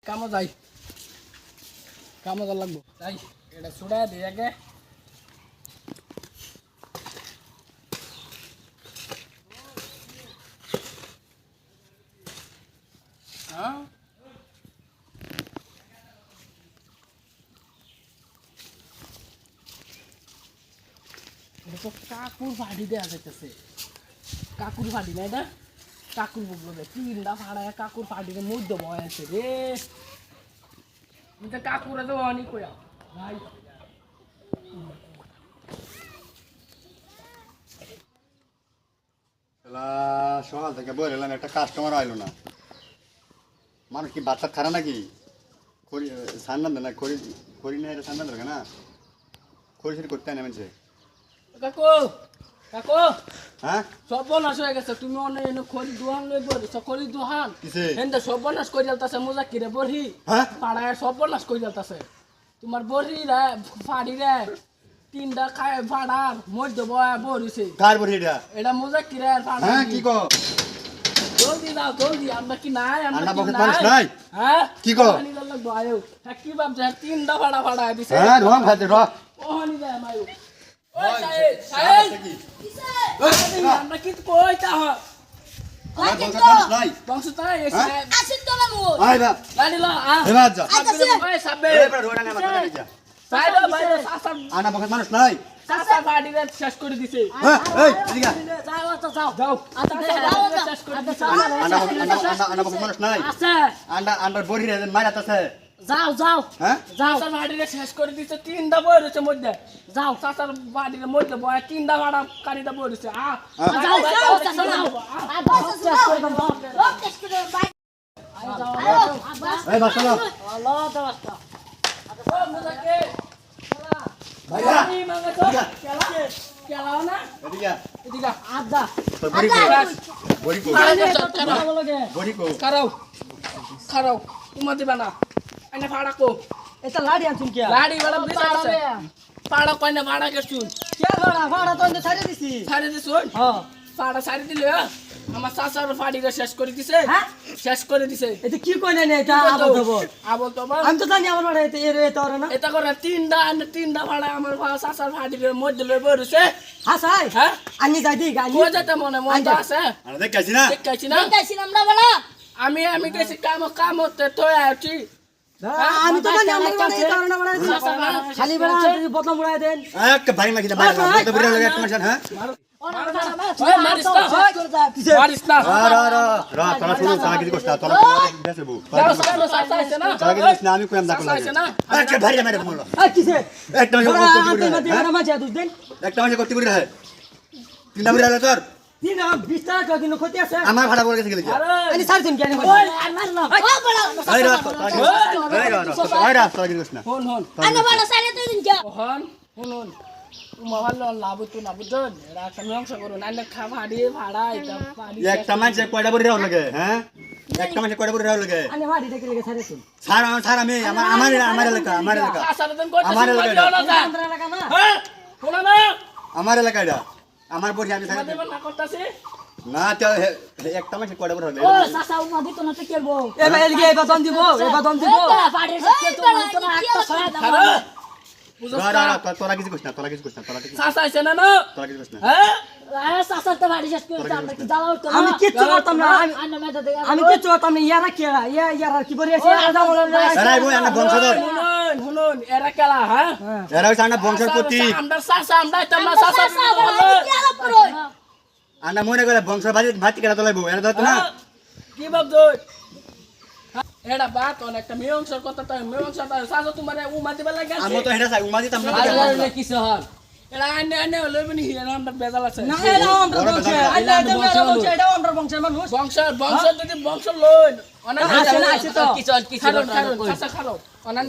কামো যাই কামো যা লাগবো যাই এটা ছুড়া দিয়ে আগে হ্যাঁ তো কাকুর ফাড়ি দেওয়া যাইতেছে কাকুর ফাড়ি না এটা কাকুর বুকলো রে তিনটা ফাড়ায় কাকুর ফাড়ির মধ্যে বয় আছে রে এটা কাকুরা তো অনেক কয়া ভাই সকাল থেকে বললাম একটা কাস্টমার আইলো না মানুষ কি বাচ্চা খারা নাকি খড়ি সান্না দেয় না খড়ি খড়ি না এটা সান্না দেবে না খড়ি সরি করতে না মানছে কাকু কাকু হ্যাঁ সর্বনাশ হয়ে গেছে তুমি অনেক এনে খড়ি দোহান লই বলি খড়ি দোহান কিসে এন্ড সর্বনাশ করে যালতাছে মজা কিরে বড়ি হ্যাঁ পাড়ায় সর্বনাশ করে যালতাছে তোমার বড়ি রে ফাড়ি রে তিনটা খায় ফাড়ার মধ্যে বয়া বড়িছে কার বড়ি এটা মজা কিরে ফাড়া হ্যাঁ কি কো জলদি দাও জলদি আমরা কি নাই আন্না বকত মানুষ নাই হ্যাঁ কি কো পানি দল লাগবো আয়ো কি ভাবছে তিনটা ফাড়া ফাড়া দিছে হ্যাঁ রং খাতে র ওহানি যায় মায়ো ওই সাহেব সাহেব আমরা কি কইতা হ আমার বকত মানুষ নাই বংশ তাই সাহেব আসেন তো না মো আই বা লাডি ল আ এবার যা ওই সাবে এই বড় রোডা না মাথা যা সাহেব ভাই সাসার আন্না বকত মানুষ নাই সাসার বাড়ি রে শেষ করে দিছে হ্যাঁ এই এদিকে যাও তো যাও যাও আচ্ছা যাও না শেষ করে দিছে আন্না বকত মানুষ নাই আছে আন্ডার বড়ি রে মারাতাছে যাও যাও হ্যাঁ যাও সাসার বাড়ি রে শেষ করে দিছে তিনটা বই রয়েছে মধ্যে যাও সাসার বাড়ি রে মধ্যে বয় তিনটা ভাড়া কারিটা বই রয়েছে আ যাও যাও চাচা যাও আর বস শেষ করে দাও লোক শেষ করে দাও ভাই যাও এই বাসা আল্লাহ দাওয়াটা ও মজাকে ভাইয়া পানি মাঙ্গা তো কেলা কেলা না এদিকে এদিকে আদা তোর বড়ি কো বড়ি কো ভালো লাগে বড়ি কো খারাও খারাও তোমার দিবা না আইনা ভাড়া কো এটা লাড়ি আনছুন কি লাড়ি ভাড়া দিছে আছে ভাড়া কই না ভাড়া কেছুন কে ভাড়া ভাড়া তো ছাড়ে দিছি ছাড়ে দিছুন হ্যাঁ ভাড়া ছাড়ে দিলে আমার চাচার ফাড়ি রে শেষ করে দিছে হ্যাঁ শেষ করে দিছে এটা কি কই না এটা আবল দেবো আবল তো আমি তো জানি আমার বাড়ি এর এটা ওরে না এটা করে তিনটা ভাড়া আমার চাচার ফাড়ি রে মধ্যে লই বইছে হাসাই হ্যাঁ আনি যাই দি গানি কই যেতে মনে মন তো আছে আরে দেখাইছি না দেখাইছি না দেখাইছিলাম না বলা আমি গেছি কাম হতে তো আছি আমি তো জানি আমার বাড়ি এটা ওরে না বাড়ি খালি বেড়া বদনাম উড়াই দেন এক ভাই মাগি দা বাইরে তো বিরে লাগে একটা মাসন হ্যাঁ মারিস না রা তোরা শুনো তারা কিছু কষ্ট তোরা দেসবু চাচা আছে না তারা কিছু না আমি কইম দেখো লাগে এক ভাই মারে বললো কিসে একটা মাসে করতে মাঝে মাঝে দুই দিন একটা মাসে করতে বিরে হয় তিনটা বিরে হলো তোর দিন 20 টাকা দিন ক্ষতি আছে আমার ভাড়া করে গেছে গেলে আমি সার দিন কেন ওই মার না ও বড় এই রা তোরা কিছু না হন আনা বড় সারে তুই দিন যা হন মাওয়াল লাভ তো না বুঝছেন এরা কামিয়ং করো না খা ভাড়ি ভাড়া এটা ভাড়ি একটা মাসে কয়টা বড়ি রাও লাগে হ্যাঁ একটা মাসে কয়টা বড়ি রাও লাগে আনে বাড়ি থেকে লাগে সারে তুই স্যার আমি আমার এলাকা চাচার দিন কত আমার এলাকা আমরা লাগা না হ্যাঁ শোনা না আমার এলাকা এটা আমার বড়ি আমি সারা দেব না করতাছি না তো একটা মাসে কয়টা বড়ি হবে ও সাসা উমা দিত না তো কেলবো এ ভাই এলগে এ বাদন দিব বাড়ির সাথে তো না একটা ছয় দাও তোরা কিছু কইছ না তোরা কিছু চাচা আছে না না তোরা কিছু কইছ না হ্যাঁ সাসা তো বাড়ি শেষ করে আমরা কি জ্বালাও তো আমি কিচ্ছু করতাম না আন্না মেদা দে আমি কিচ্ছু করতাম না ইয়ারা কে ইয়ারা কি বলি আছে এরাই বই আমরা বংশধর শুনুন এরা কেলা হ্যাঁ এরা হচ্ছে আমরা বংশের প্রতি আমরা চাচা আমরা তোমরা চাচা আমরা মনে করে বংশ ভাতি কেনা তোলাইবো এরা তো না কি ভাবছো এটা বাত অনেকটা মিয়ংসর কথা তো মিয়ংসরটা চাচা তোমার উমা দিবা লাগে আমি তো হেডা চাই উমাদি আমরা কিছু হল এটা আনে লইবনি হিয়া আমরা বেজাল আছে না এলা আমরা বংশ আইলা এটা মেরা বংশ এটা আমরা বংশের মানুষ বংশ যদি বংশ লই অনেক আছে না আছে তো কিছু চাচা খালো অনেক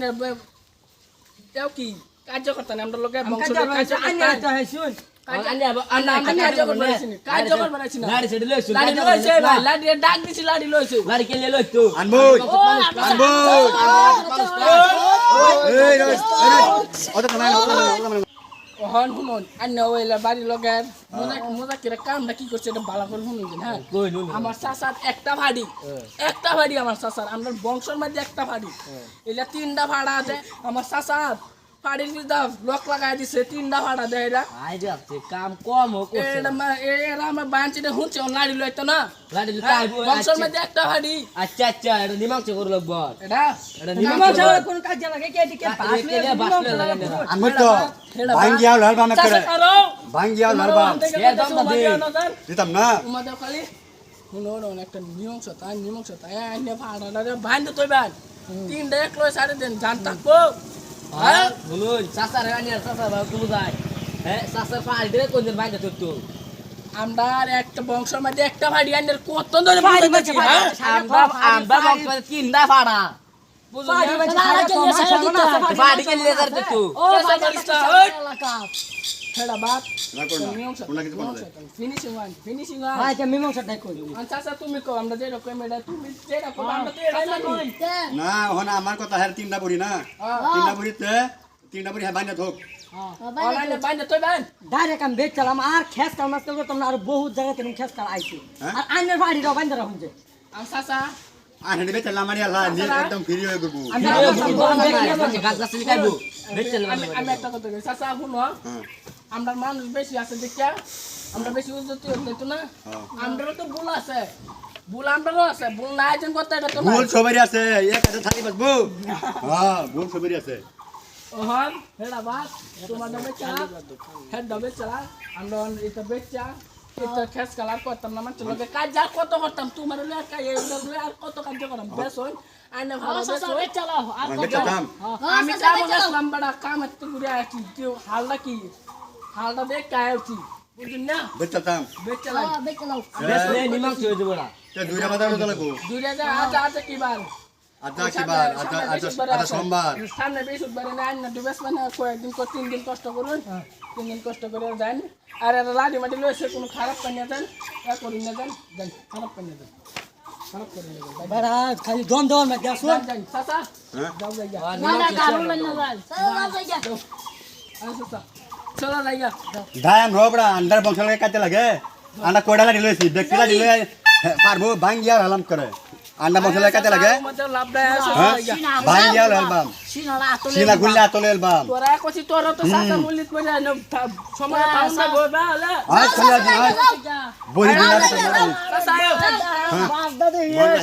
তেও কি কার্য করতে আমরা লোকে বংশ কাজ আইনা তো হাইছুন ডাক দিছি লাড়ি লইছে আনবই এই অত না হন শুনুন আন্য ওইলা বাড়ি লগের মজা কিরা কামটা কি করছে এটা ভালো করে শুনুন হ্যাঁ আমার চাচার একটা ভাড়ি আমার চাচার আমরা বংশের মধ্যে একটা ভাড়ি এলা 3টা ভাড়া আছে আমার চাচার ফাড়ির বিদা লক লাগাই দিছে 3টা ভাড়া দেয় এরা আই যাচ্ছে কাম কম ও করছে এরা আমার বাঞ্চিতে হুঁচে লাড়ি লইতো না লাড়ি লইতো বংশের মধ্যে একটা ভাড়ি আচ্ছা এটা নিমাংস করে লব এটা নিমাংস কোন কাজ লাগে কে দিকে বাসলে লাগে না আমি তো ভাঙ্গিয়া লাল বাম করে চাচা ভাঙ্গিয়া লাল বাম দিতাম না উমাদের খালি শুনুন একটা নিমংসতা আন্য ভাড়া বান্ধ তুই বান 3টা এক লয় 3.5 জান থাকবো হ্যাঁ বলুন চাচার আনিয়ার চাচা বাবা কোন যায় হ্যাঁ চাচার পাড়ি দিয়ে কোন দিন বাইরে তো আমরা একটা বংশের মধ্যে একটা ভাড়ি আন্ডার কত ধরে আমরা বংশ 3টা ভাড়া বাড়ি কে লিয়ে যাচ্ছে তো হেডা বাত না করো কোন কিছু কোন ফিনিশিং ভাই কে মীমাংসাটাই কই চাচা তুমি কো আমরা যেটা কই মেডা তুমি যেটা কো আমরা তো এটাই মানি না হন আমার কথা হ্যাঁ 3টা বুড়ি না 3টা বুড়ি হ্যাঁ বাইনা থোক অনলাইনে বাইন্দা তুই বান ডাইরেক্ট আমি বেচলাম আর খেস কাল মাস করব তোমরা আর বহুত জায়গা থেকে খেস কাল আইছি আর আইনের বাড়ি রাও বাইন্দা রাখুন যে আম চাচা আর হেডে বেচলা মারি আল্লাহ নি একদম ফ্রি হয়ে গবু গাছ গাছ লিখাইবো আমি একটা কথা কই চাচা শুনো আমরা মানুষ বেশি আছে দেখিয়া আমরা বেশি উন্নতি হতো না আমরা তো ভুল আছে ভুল আমরাও আছে ভুল না একজন কথা এটা তো না ভুল সবারই আছে এক হাতে থাকি বাসবো হ্যাঁ ভুল সবারই আছে ওহন হেডা বাস তোমার নামে চালা হেড দাবে চালা আমরা এটা বেচা এটা খেস কালার করতাম না মানে লোকে কাজ যা কত করতাম তোমার লয়ে আর কাজ আর কত কাজ করতাম বেশ হই আইনা ভালো বেশ চালাও আর কত আমি কাম করলাম বড় কাম একটু ঘুরে আসি কি হালটা দেখ কায়ছি বুঝুন না বেচতাম বেচলাম বেসলে নিমাংস হয়ে যাবে না তে দুইটা বাজার তো লাগবো দূরে যা আজ কি বার আচ্ছা সোমবার সামনে বৃহস্পতিবার না আইনা দুবেশ মানে কয়েকদিন 3 দিন কষ্ট করুন 3 দিন কষ্ট করে যান আর লাডি মাটি লইছে কোনো খারাপ পানিয়া যান এ করি না যান খারাপ পানিয়া যান খারাপ করে না যান বাড়া খালি দম দম না যাস যান চাচা যাও যাইগা না কারণ না চলো যাইগা দাম রোবড়া আন্ডার বংশলে কাটতে লাগে আন্ডা কোড়া লাগি লইছি ব্যক্তিলা দিলে পারবো ভাঙ্গিয়া হালাম করে আন্ডা বংশলে কাটতে লাগে আমাদের লাভ দেয় ভাঙ্গিয়া হালবাম সিনা গুল্লা আতলে হালবাম তোরা কইছি তোরা তো চাচা মুলিত করে সময় পাও না গোবা হলে আজ চলে আজ বলি দিলা চাচা হ্যাঁ